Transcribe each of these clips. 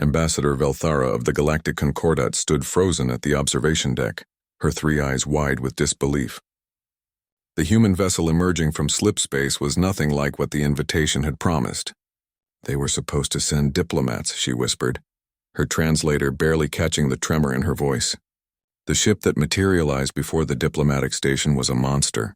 Ambassador Velthara of the Galactic Concordat stood frozen at the observation deck, her three eyes wide with disbelief. The human vessel emerging from slip space was nothing like what the invitation had promised. They were supposed to send diplomats, she whispered, her translator barely catching the tremor in her voice. The ship that materialized before the diplomatic station was a monster.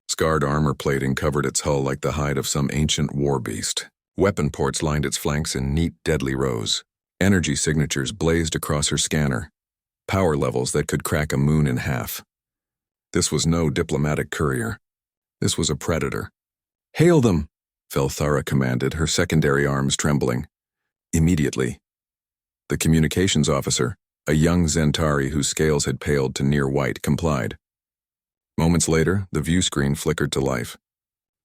Scarred armor plating covered its hull like the hide of some ancient war beast. Weapon ports lined its flanks in neat, deadly rows. Energy signatures blazed across her scanner, power levels that could crack a moon in half. This was no diplomatic courier. This was a predator. "Hail them!" Velthara commanded, her secondary arms trembling. Immediately. The communications officer, a young Zentari whose scales had paled to near white, complied. Moments later, the view screen flickered to life.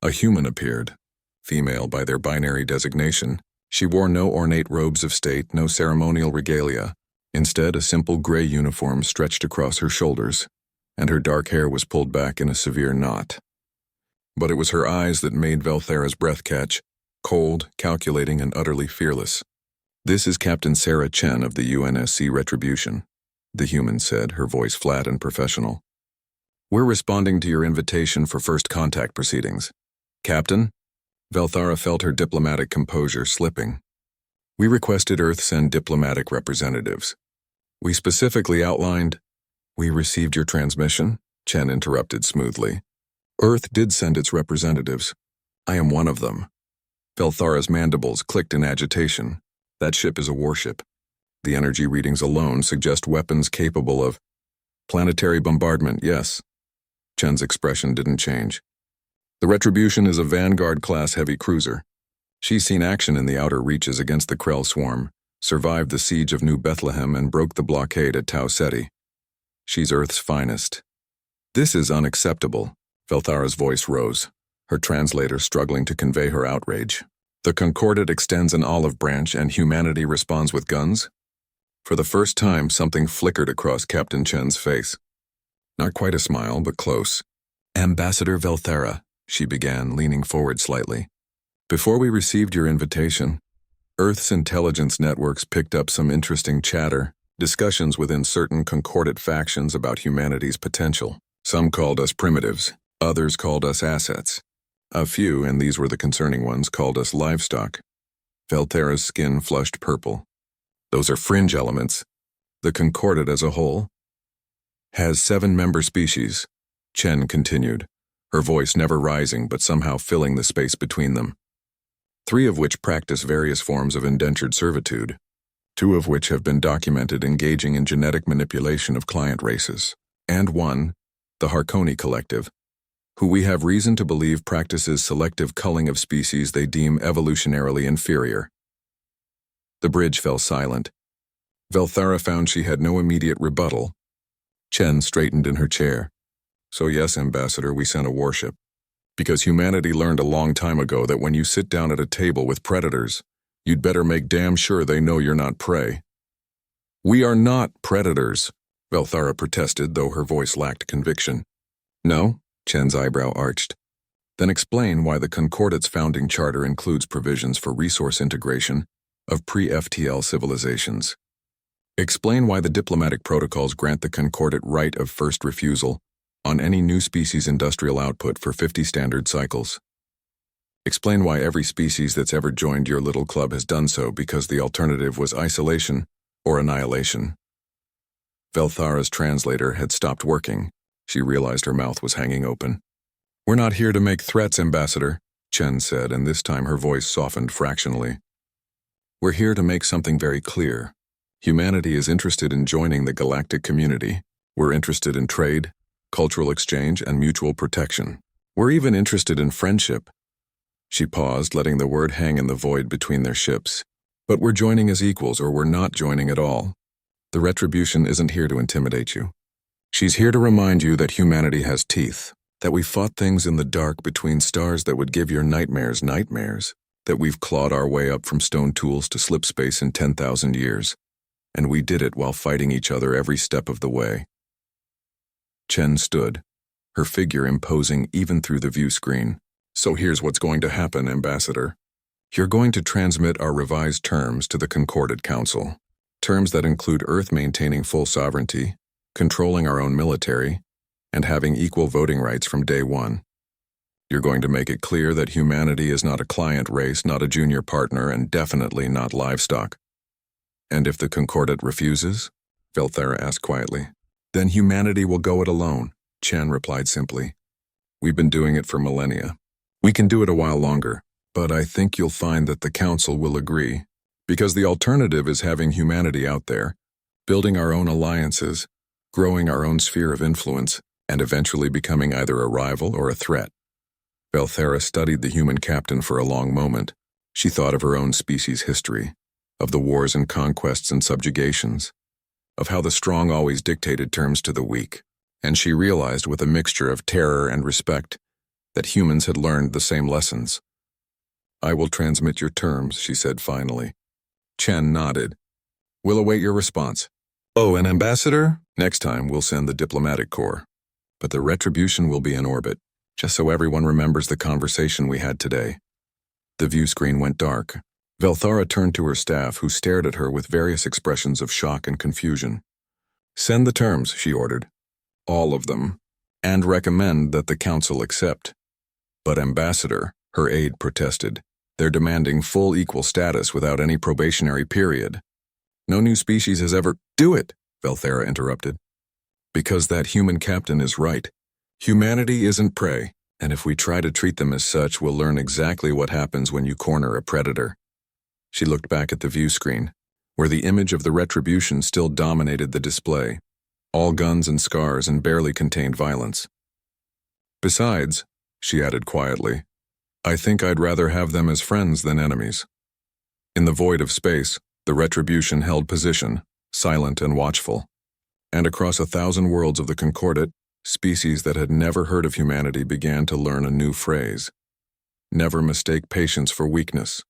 A human appeared, female by their binary designation. She wore no ornate robes of state, no ceremonial regalia. Instead, a simple gray uniform stretched across her shoulders, and her dark hair was pulled back in a severe knot. But it was her eyes that made Velthara's breath catch, cold, calculating, and utterly fearless. "This is Captain Sarah Chen of the UNSC Retribution," the human said, her voice flat and professional. "We're responding to your invitation for first contact proceedings." "Captain?" Velthara felt her diplomatic composure slipping. "We requested Earth send diplomatic representatives. We specifically outlined—" "We received your transmission," Chen interrupted smoothly. "Earth did send its representatives. I am one of them." Velthara's mandibles clicked in agitation. That ship is a warship. The energy readings alone suggest weapons capable of planetary bombardment, yes. Chen's expression didn't change. "The Retribution is a Vanguard-class heavy cruiser. She's seen action in the outer reaches against the Krell swarm, survived the siege of New Bethlehem, and broke the blockade at Tau Ceti. She's Earth's finest." "This is unacceptable." Velthara's voice rose, her translator struggling to convey her outrage. "The Concordat extends an olive branch and humanity responds with guns?" For the first time, something flickered across Captain Chen's face. Not quite a smile, but close. "Ambassador Velthara," she began, leaning forward slightly. "Before we received your invitation, Earth's intelligence networks picked up some interesting chatter, discussions within certain Concordat factions about humanity's potential. Some called us primitives, others called us assets. A few, and these were the concerning ones, called us livestock." Velthara's skin flushed purple. "Those are fringe elements. The Concordat as a whole has 7 member species," Chen continued, her voice never rising but somehow filling the space between them. 3 of which practice various forms of indentured servitude, 2 of which have been documented engaging in genetic manipulation of client races, and 1, the Harkoni Collective, who we have reason to believe practices selective culling of species they deem evolutionarily inferior. The bridge fell silent. Velthara found she had no immediate rebuttal. Chen straightened in her chair. "So yes, Ambassador, we sent a warship. Because humanity learned a long time ago that when you sit down at a table with predators, you'd better make damn sure they know you're not prey." "We are not predators," Velthara protested, though her voice lacked conviction. "No?" Chen's eyebrow arched. "Then explain why the Concordat's founding charter includes provisions for resource integration of pre-FTL civilizations. Explain why the diplomatic protocols grant the Concordat right of first refusal on any new species industrial output for 50 standard cycles. Explain why every species that's ever joined your little club has done so because the alternative was isolation or annihilation." Velthara's translator had stopped working. She realized her mouth was hanging open. "We're not here to make threats, Ambassador," Chen said, and this time her voice softened fractionally. "We're here to make something very clear. Humanity is interested in joining the galactic community. We're interested in trade, cultural exchange, and mutual protection. We're even interested in friendship." She paused, letting the word hang in the void between their ships. "But we're joining as equals, or we're not joining at all. The Retribution isn't here to intimidate you. She's here to remind you that humanity has teeth, that we fought things in the dark between stars that would give your nightmares nightmares, that we've clawed our way up from stone tools to slip space in 10,000 years, and we did it while fighting each other every step of the way." Chen stood, her figure imposing even through the view screen. "So here's what's going to happen, Ambassador." You're going to transmit our revised terms to the Concordate Council. Terms that include Earth maintaining full sovereignty, controlling our own military, and having equal voting rights from day one. You're going to make it clear that humanity is not a client race, not a junior partner, and definitely not livestock. And if the Concordate refuses? Velthera asked quietly. Then humanity will go it alone, Chen replied simply. We've been doing it for millennia. We can do it a while longer, but I think you'll find that the Council will agree, because the alternative is having humanity out there, building our own alliances, growing our own sphere of influence, and eventually becoming either a rival or a threat. Velthera studied the human captain for a long moment. She thought of her own species' history, of the wars and conquests and subjugations, of how the strong always dictated terms to the weak, and she realized with a mixture of terror and respect that humans had learned the same lessons. I will transmit your terms, she said finally. Chen nodded. We'll await your response. Oh, an ambassador? Next time we'll send the diplomatic corps. But the retribution will be in orbit, just so everyone remembers the conversation we had today. The view screen went dark. Velthara turned to her staff, who stared at her with various expressions of shock and confusion. Send the terms, she ordered. All of them. And recommend that the council accept. But ambassador, her aide protested. They're demanding full equal status without any probationary period. No new species has ever— Do it, Velthera interrupted. Because that human captain is right. Humanity isn't prey, and if we try to treat them as such, we'll learn exactly what happens when you corner a predator. She looked back at the view screen, where the image of the retribution still dominated the display, all guns and scars and barely contained violence. Besides, she added quietly, I think I'd rather have them as friends than enemies. In the void of space, the retribution held position, silent and watchful. And across 1,000 worlds of the Concordate, species that had never heard of humanity began to learn a new phrase. Never mistake patience for weakness.